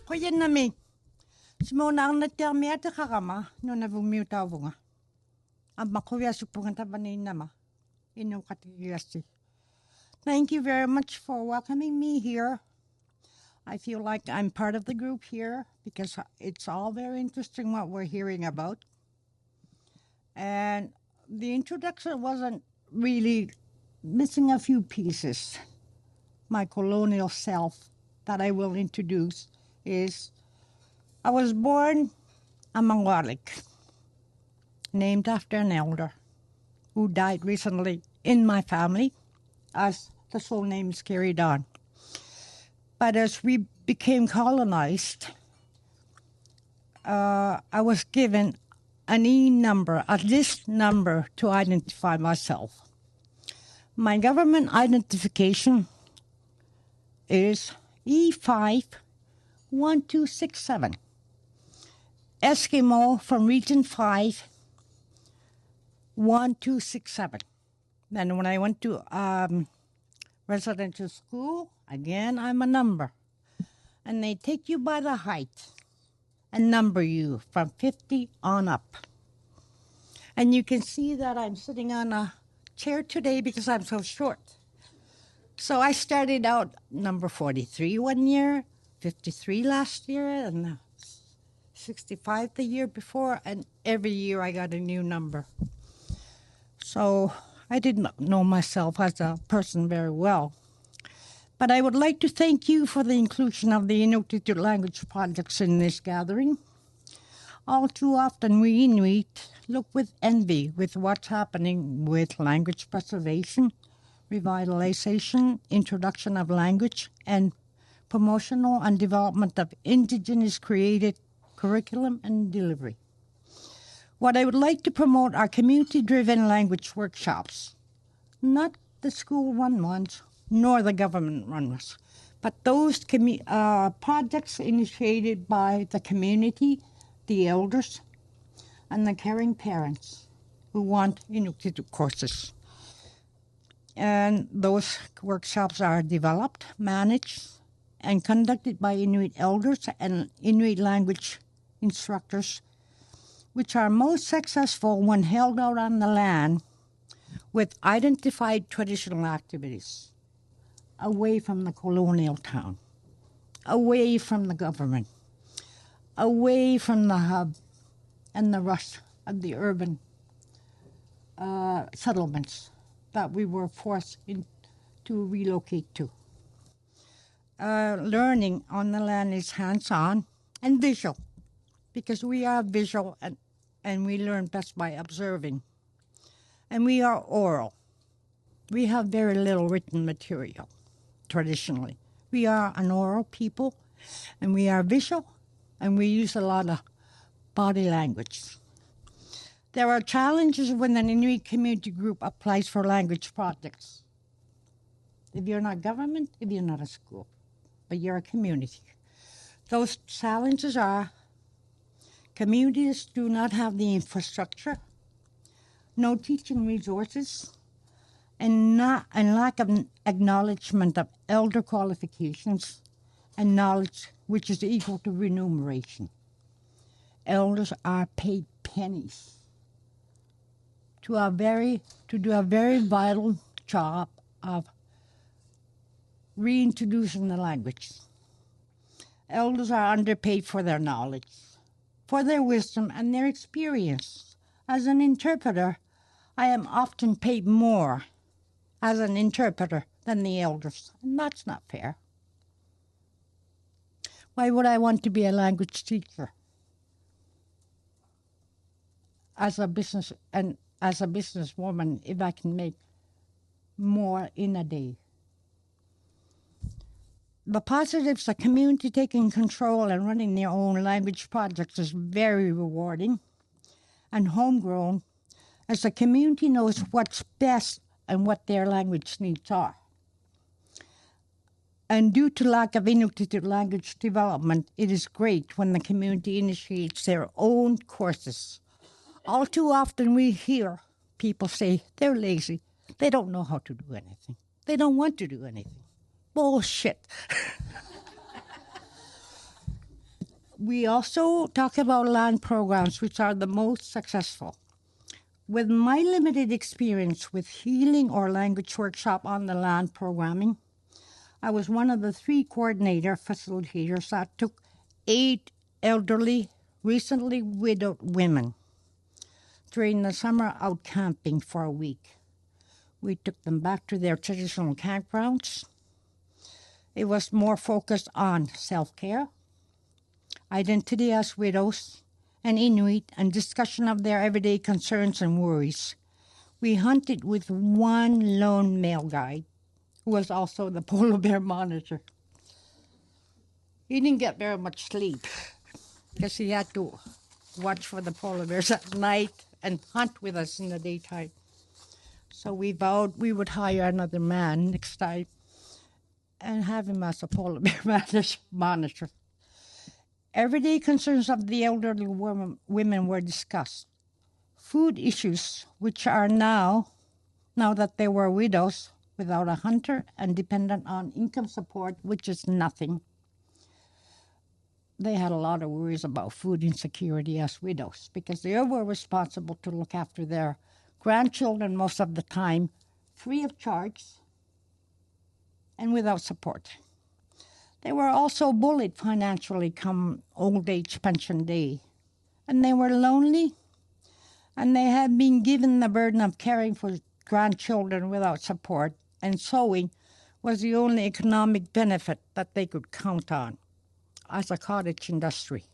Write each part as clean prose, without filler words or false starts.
Koyen na mi. Simona Arnatsiaq miata karama no na vumiutavunga. Amma kovia supunganta nama. Inu katigasi. Thank you very much for welcoming me here. I feel like I'm part of the group here because it's all very interesting what we're hearing about. And the introduction wasn't really missing a few pieces. My colonial self that I will introduce is I was born a Mangwalik, named after an elder who died recently in my family as the soul name is carried on. But as we became colonized, I was given an E number, this number to identify myself. My government identification is E51267. Eskimo from Region 5, 1267. Then when I went to residential school, again, I'm a number. And they take you by the height and number you from 50 on up. And you can see that I'm sitting on a chair today because I'm so short. So I started out number 43 one year, 53 last year, and 65 the year before, and every year I got a new number. So I didn't know myself as a person very well. But I would like to thank you for the inclusion of the Inuktitut language projects in this gathering. All too often we Inuit look with envy with what's happening with language preservation, revitalization, introduction of language, and promotional and development of indigenous created curriculum and delivery. What I would like to promote are community-driven language workshops, not the school-run ones, nor the government-run ones, but those projects initiated by the community, the elders, and the caring parents who want Inuktitut courses. And those workshops are developed, managed, and conducted by Inuit elders and Inuit language instructors, which are most successful when held out on the land with identified traditional activities, away from the colonial town, away from the government, away from the hub and the rush of the urban settlements that we were forced to relocate to. Learning on the land is hands-on and visual, because we are visual and we learn best by observing. And we are oral. We have very little written material, traditionally. We are an oral people, and we are visual, and we use a lot of body language. There are challenges when an Inuit community group applies for language projects. If you're not government, if you're not a school, but you're a community. Those challenges are communities do not have the infrastructure, no teaching resources, and lack of acknowledgement of elder qualifications and knowledge, which is equal to remuneration. Elders are paid pennies to do a very vital job of reintroducing the language. Elders are underpaid for their knowledge, for their wisdom and their experience. As an interpreter, I am often paid more as an interpreter than the elders, and that's not fair. Why would I want to be a language teacher? As a businesswoman, if I can make more in a day. The positives of community taking control and running their own language projects is very rewarding and homegrown, as the community knows what's best and what their language needs are. And due to lack of Inuktitut language development, it is great when the community initiates their own courses. All too often we hear people say they're lazy. They don't know how to do anything. They don't want to do anything. Bullshit. We also talk about land programs, which are the most successful. With my limited experience with healing or language workshop on the land programming, I was one of the 3 facilitators that took 8 elderly, recently widowed women during the summer out camping for a week. We took them back to their traditional campgrounds. It was more focused on self-care, identity as widows and Inuit, and discussion of their everyday concerns and worries. We hunted with one lone male guide, who was also the polar bear monitor. He didn't get very much sleep because he had to watch for the polar bears at night and hunt with us in the daytime. So we vowed we would hire another man next time and have him as a polar bear monitor. Everyday concerns of the elderly women were discussed. Food issues, which are now that they were widows without a hunter and dependent on income support, which is nothing. They had a lot of worries about food insecurity as widows because they were responsible to look after their grandchildren most of the time, free of charge and without support. They were also bullied financially come old age pension day, and they were lonely, and they had been given the burden of caring for grandchildren without support, and sewing was the only economic benefit that they could count on as a cottage industry.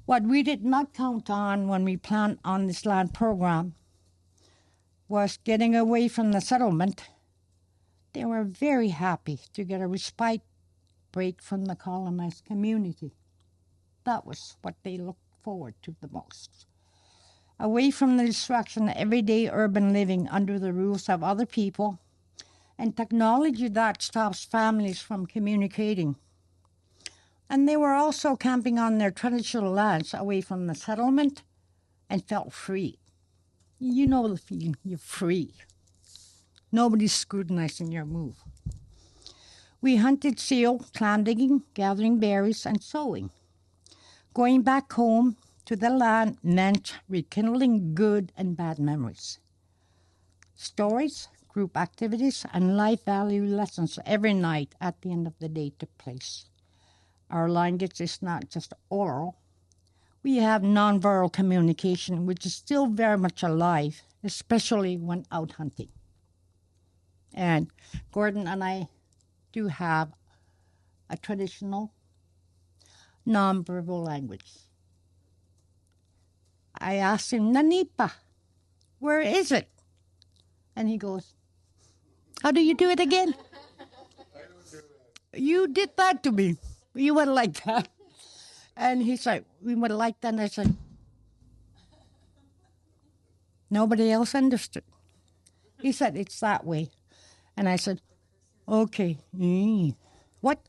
What we did not count on when we planned on this land program was getting away from the settlement. They were very happy to get a respite break from the colonized community. That was what they looked forward to the most. Away from the distraction of everyday urban living under the rules of other people and technology that stops families from communicating. And they were also camping on their traditional lands away from the settlement and felt free. You know the feeling, you're free. Nobody's scrutinizing your move. We hunted seal, clam digging, gathering berries, and sewing. Going back home to the land meant rekindling good and bad memories. Stories, group activities, and life value lessons every night at the end of the day took place. Our language is not just oral. We have nonverbal communication, which is still very much alive, especially when out hunting. And Gordon and I do have a traditional nonverbal language. I asked him, Nanipa, where is it? And he goes, how do you do it again? I don't do that. You did that to me. You went like that. And he said, we went like that. And I said, nobody else understood. He said, it's that way. And I said, okay. What?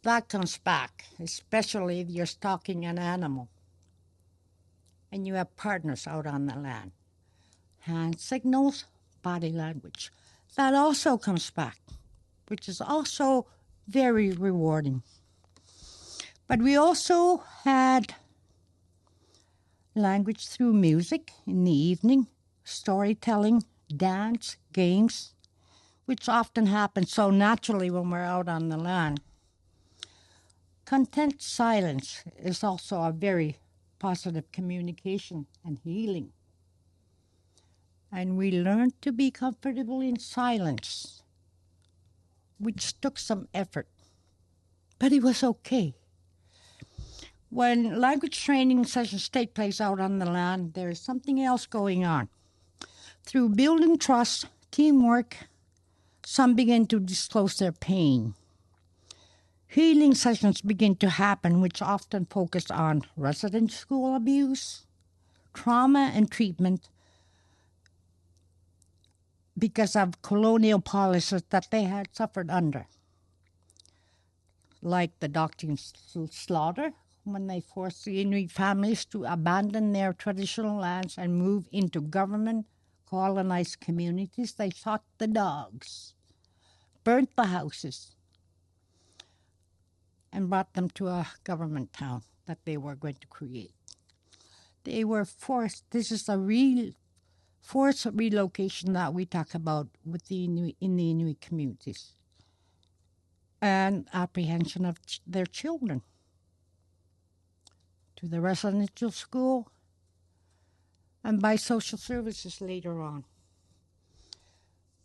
That comes back, especially if you're stalking an animal and you have partners out on the land. Hand signals, body language. That also comes back, which is also very rewarding. But we also had language through music in the evening, storytelling, dance, games, which often happens so naturally when we're out on the land. Content silence is also a very positive communication and healing. And we learned to be comfortable in silence, which took some effort, but it was okay. When language training sessions take place out on the land, there is something else going on. Through building trust, teamwork, some begin to disclose their pain. Healing sessions begin to happen, which often focus on resident school abuse, trauma and treatment because of colonial policies that they had suffered under, like the doctrine slaughter, when they forced the Inuit families to abandon their traditional lands and move into government colonized communities. They shot the dogs, burnt the houses, and brought them to a government town that they were going to create. They were forced. This is a real forced relocation that we talk about with the Inuit, in the Inuit communities, and apprehension of their children to the residential school and by social services later on.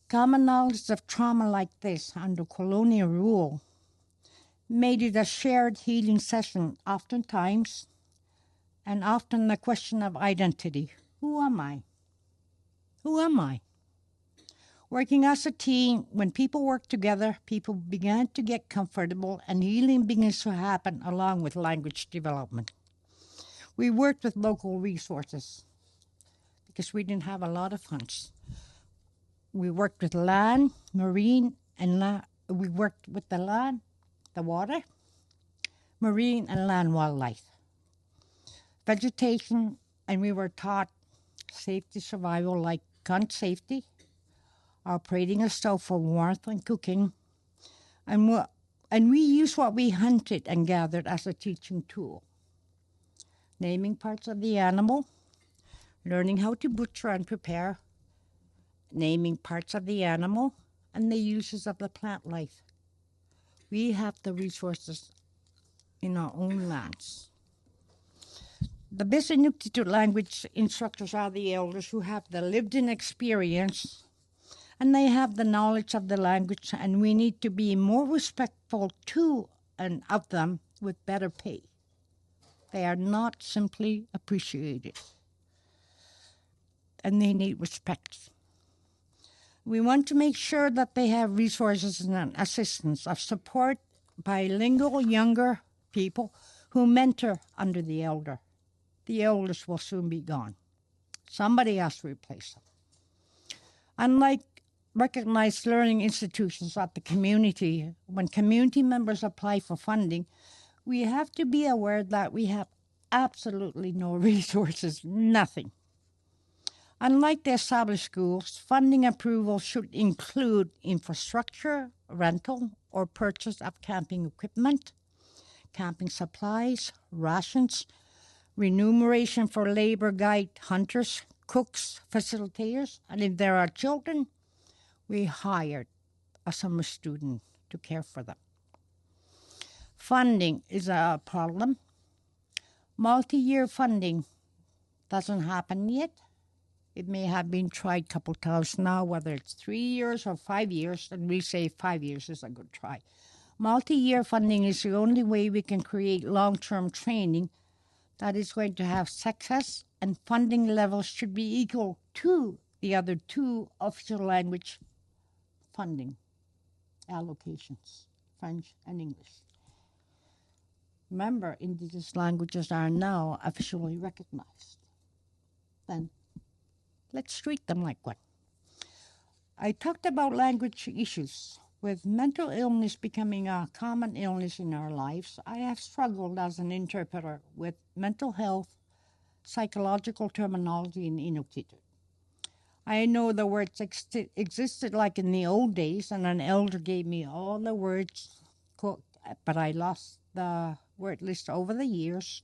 Common knowledge of trauma like this under colonial rule made it a shared healing session oftentimes, and often the question of identity. Who am I? Who am I? Working as a team, when people work together, people began to get comfortable and healing begins to happen along with language development. We worked with local resources because we didn't have a lot of funds. We worked with land, marine, and we worked with the land, the water, marine, and land wildlife. Vegetation, and we were taught safety survival like gun safety, operating a stove for warmth and cooking, and we used what we hunted and gathered as a teaching tool. Naming parts of the animal, learning how to butcher and prepare, naming parts of the animal, and the uses of the plant life. We have the resources in our own lands. The best Inuktitut language instructors are the elders who have the lived-in experience, and they have the knowledge of the language, and we need to be more respectful to and of them with better pay. They are not simply appreciated, and they need respect. We want to make sure that they have resources and assistance of support, bilingual younger people who mentor under the elder. The elders will soon be gone. Somebody has to replace them. Unlike recognized learning institutions at the community, when community members apply for funding, we have to be aware that we have absolutely no resources, nothing. Unlike the established schools, funding approval should include infrastructure, rental, or purchase of camping equipment, camping supplies, rations, remuneration for labor guide hunters, cooks, facilitators, and if there are children, we hired a summer student to care for them. Funding is a problem. Multi-year funding doesn't happen yet. It may have been tried a couple times now, whether it's 3 years or 5 years, and we say 5 years is a good try. Multi-year funding is the only way we can create long-term training that is going to have success, and funding levels should be equal to the other two official language funding allocations, French and English. Remember, Indigenous languages are now officially recognized. Then let's treat them like one. I talked about language issues. With mental illness becoming a common illness in our lives, I have struggled as an interpreter with mental health, psychological terminology in Inuktitut. I know the words existed like in the old days, and an elder gave me all the words, but I lost the word list over the years.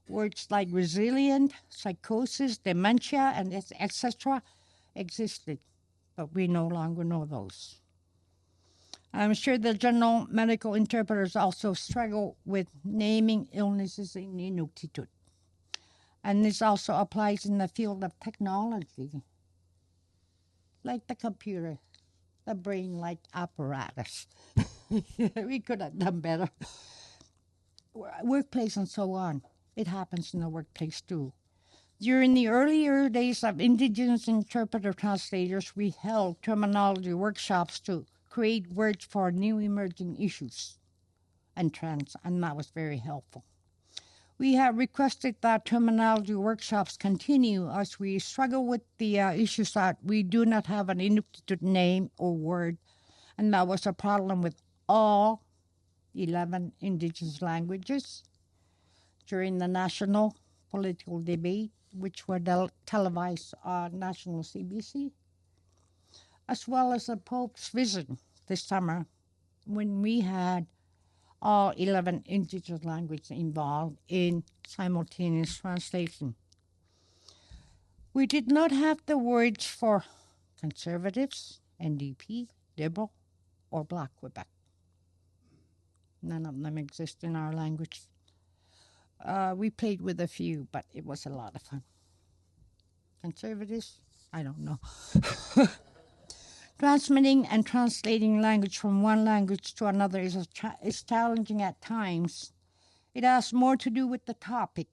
Words like resilient, psychosis, dementia, and etc. existed, but we no longer know those. I'm sure the general medical interpreters also struggle with naming illnesses in Inuktitut. And this also applies in the field of technology, like the computer, the brain-like apparatus. We could have done better. Workplace and so on. It happens in the workplace too. During the earlier days of Indigenous interpreter translators, we held terminology workshops to create words for new emerging issues and trends, and that was very helpful. We have requested that terminology workshops continue as we struggle with the issues that we do not have an Inuktitut name or word, and that was a problem with all 11 Indigenous languages. during the national political debate, which were televised on national CBC, as well as the Pope's visit this summer when we had all 11 indigenous languages involved in simultaneous translation. We did not have the words for conservatives, NDP, liberal, or Black Quebec. None of them exist in our language. We played with a few, but it was a lot of fun. Conservatives? I don't know. Transmitting and translating language from one language to another is challenging at times. It has more to do with the topic.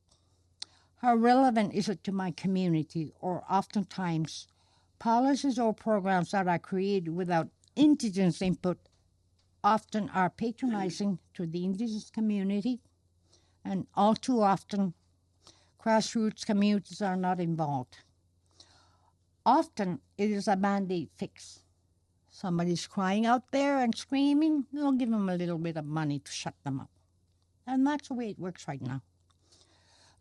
How relevant is it to my community? Or oftentimes, policies or programs that are created without Indigenous input often are patronizing to the Indigenous community, and all too often, grassroots communities are not involved. Often, it is a Band-Aid fix. Somebody's crying out there and screaming, we'll give them a little bit of money to shut them up. And that's the way it works right now.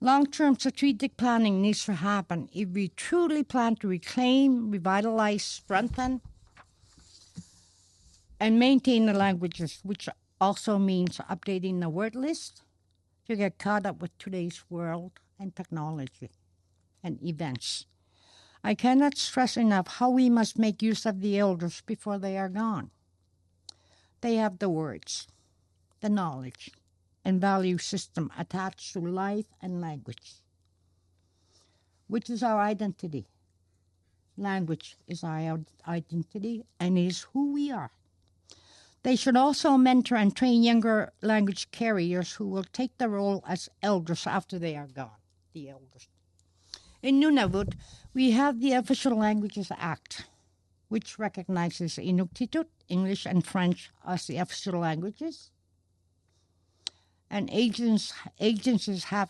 Long-term strategic planning needs to happen if we truly plan to reclaim, revitalize, strengthen, and maintain the languages, which also means updating the word list to get caught up with today's world and technology and events. I cannot stress enough how we must make use of the elders before they are gone. They have the words, the knowledge, and value system attached to life and language, which is our identity. Language is our identity and is who we are. They should also mentor and train younger language carriers who will take the role as elders after they are gone, the elders. In Nunavut, we have the Official Languages Act, which recognizes Inuktitut, English, and French as the official languages. And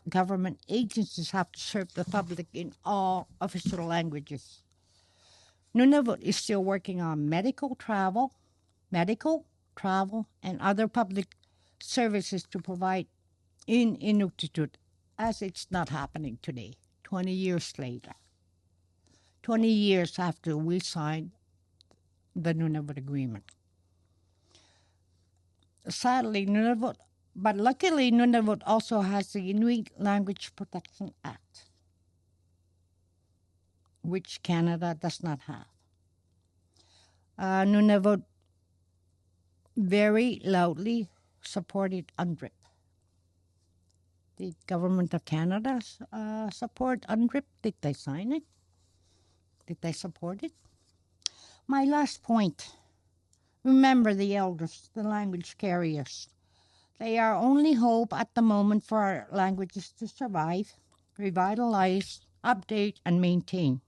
government agencies have to serve the public in all official languages. Nunavut is still working on medical, travel, and other public services to provide in Inuktitut, as it's not happening today, 20 years later. 20 years after we signed the Nunavut Agreement. Sadly, luckily, Nunavut also has the Inuit Language Protection Act, which Canada does not have. Nunavut very loudly supported UNDRIP. The government of Canada support UNDRIP. Did they sign it? Did they support it? My last point. Remember the elders, the language carriers. They are only hope at the moment for our languages to survive, revitalize, update, and maintain,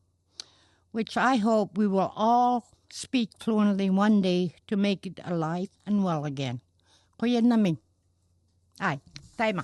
which I hope we will all speak fluently one day to make it alive and well again. Kuya namin. Ay, tayo ma.